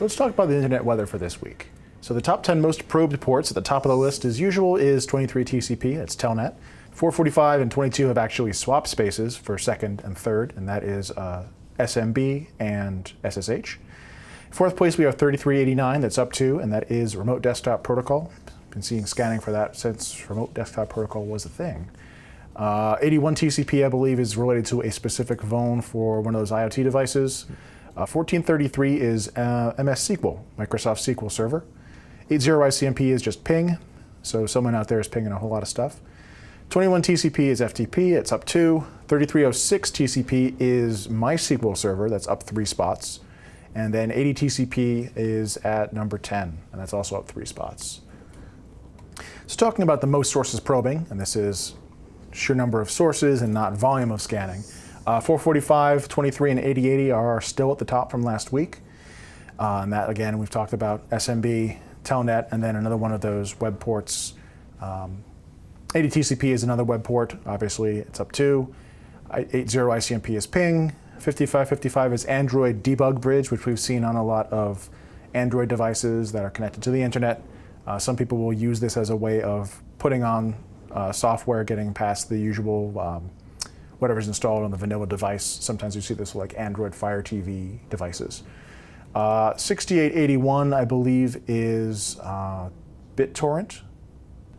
Let's talk about the internet weather for this week. So the top 10 most probed ports at the top of the list, as usual, is 23 TCP, that's Telnet. 445 and 22 have actually swapped spaces for second and third, and that is SMB and SSH. Fourth place, we have 3389, that's up 2, and that is Remote Desktop Protocol. Been seeing scanning for that since Remote Desktop Protocol was a thing. 81 TCP, I believe, is related to a specific phone for one of those IoT devices. 1433 is MSSQL, Microsoft SQL Server. 80 ICMP is just ping, so someone out there is pinging a whole lot of stuff. 21 TCP is FTP, it's up 2. 3306 TCP is MySQL Server, that's up 3 spots. And then 80 TCP is at number 10, and that's also up 3 spots. So talking about the most sources probing, and this is sheer number of sources and not volume of scanning. 445, 23, and 8080 are still at the top from last week. And that, again, we've talked about SMB, Telnet, and then another one of those web ports. 80 TCP is another web port. Obviously, it's up 2. 80 ICMP is ping. 5555 is Android debug bridge, which we've seen on a lot of Android devices that are connected to the internet. Some people will use this as a way of putting on software, getting past the usual whatever's installed on the vanilla device. Sometimes you see this with like Android Fire TV devices. 6881, I believe, is BitTorrent.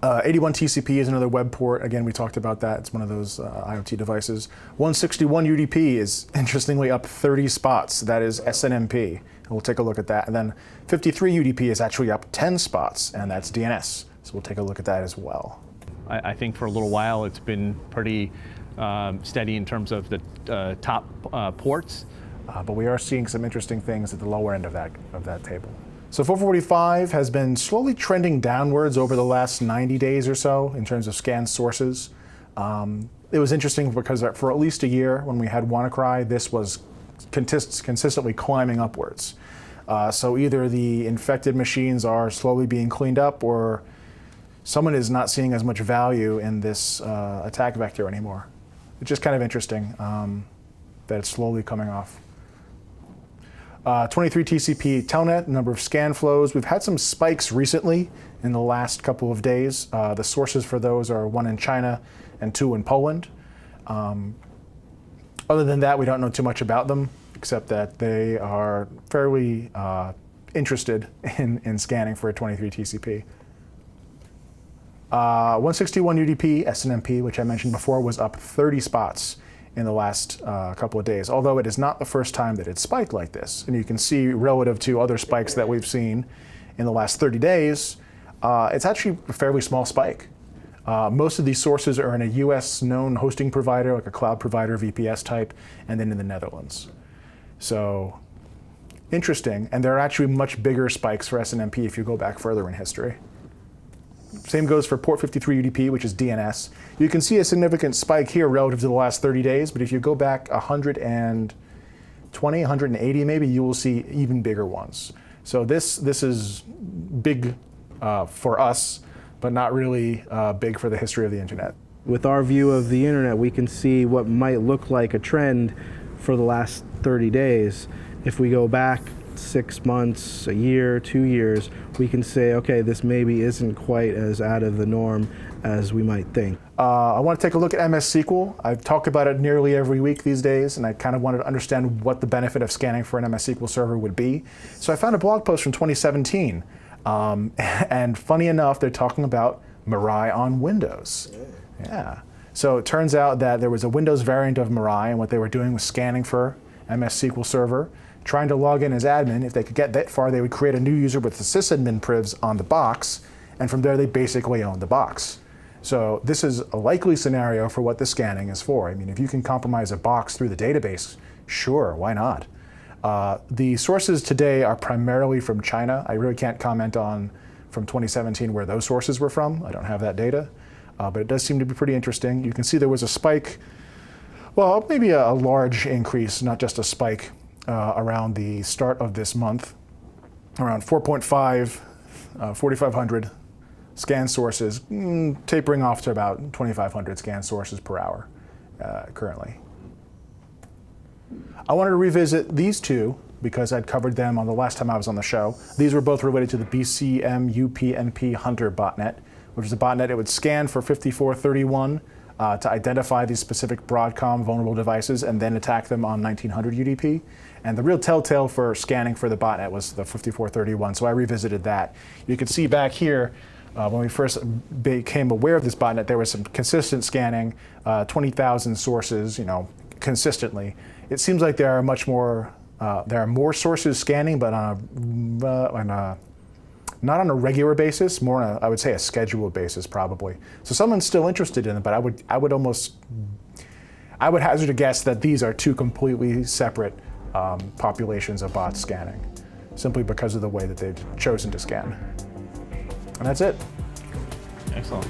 81 TCP is another web port. Again, we talked about that. It's one of those IoT devices. 161 UDP is interestingly up 30 spots. That is SNMP. And we'll take a look at that. And then 53 UDP is actually up 10 spots, and that's DNS. So we'll take a look at that as well. I think for a little while it's been pretty steady in terms of the top ports. But we are seeing some interesting things at the lower end of that table. So 445 has been slowly trending downwards over the last 90 days or so in terms of scanned sources. It was interesting because for at least a year when we had WannaCry, this was consistently climbing upwards. So either the infected machines are slowly being cleaned up, or someone is not seeing as much value in this attack vector anymore. It's just kind of interesting that it's slowly coming off. 23 TCP Telnet, number of scan flows. We've had some spikes recently in the last couple of days. The sources for those are 1 in China and 2 in Poland. Other than that, we don't know too much about them, except that they are fairly interested in scanning for a 23 TCP. 161 UDP SNMP, which I mentioned before, was up 30 spots in the last couple of days, although it is not the first time that it's spiked like this. And you can see relative to other spikes that we've seen in the last 30 days, it's actually a fairly small spike. Most of these sources are in a US known hosting provider, like a cloud provider, VPS type, and then in the Netherlands. So interesting, and there are actually much bigger spikes for SNMP if you go back further in history. Same goes for port 53 UDP, which is DNS. You can see a significant spike here relative to the last 30 days, but if you go back 120, 180 maybe, you will see even bigger ones. So this is big for us, but not really big for the history of the internet. With our view of the internet, we can see what might look like a trend for the last 30 days. If we go back 6 months, a year, 2 years, we can say, okay, this maybe isn't quite as out of the norm as we might think. I want to take a look at MSSQL. I talk about it nearly every week these days, and I kind of wanted to understand what the benefit of scanning for an MSSQL server would be. So I found a blog post from 2017, and funny enough, they're talking about Mirai on Windows. Yeah. So it turns out that there was a Windows variant of Mirai, and what they were doing was scanning for MSSQL Server, trying to log in as admin. If they could get that far, they would create a new user with the sysadmin privs on the box, and from there they basically own the box. So this is a likely scenario for what the scanning is for. I mean, if you can compromise a box through the database, sure, why not? The sources today are primarily from China. I really can't comment on from 2017 where those sources were from. I don't have that data, but it does seem to be pretty interesting. You can see there was a spike, well, maybe a large increase, not just a spike, around the start of this month, around 4.5, 4,500 scan sources, tapering off to about 2,500 scan sources per hour currently. I wanted to revisit these two because I'd covered them on the last time I was on the show. These were both related to the BCM UPnP Hunter botnet, which is a botnet. It would scan for 5431 to identify these specific Broadcom vulnerable devices and then attack them on 1900 UDP. And the real telltale for scanning for the botnet was the 5431, so I revisited that. You can see back here, when we first became aware of this botnet, there was some consistent scanning, 20,000 sources, consistently. It seems like there are more sources scanning, but not on a regular basis, more on I would say a scheduled basis probably. So someone's still interested in it, but I would hazard a guess that these are two completely separate populations of bots scanning, simply because of the way that they've chosen to scan. And that's it. Excellent.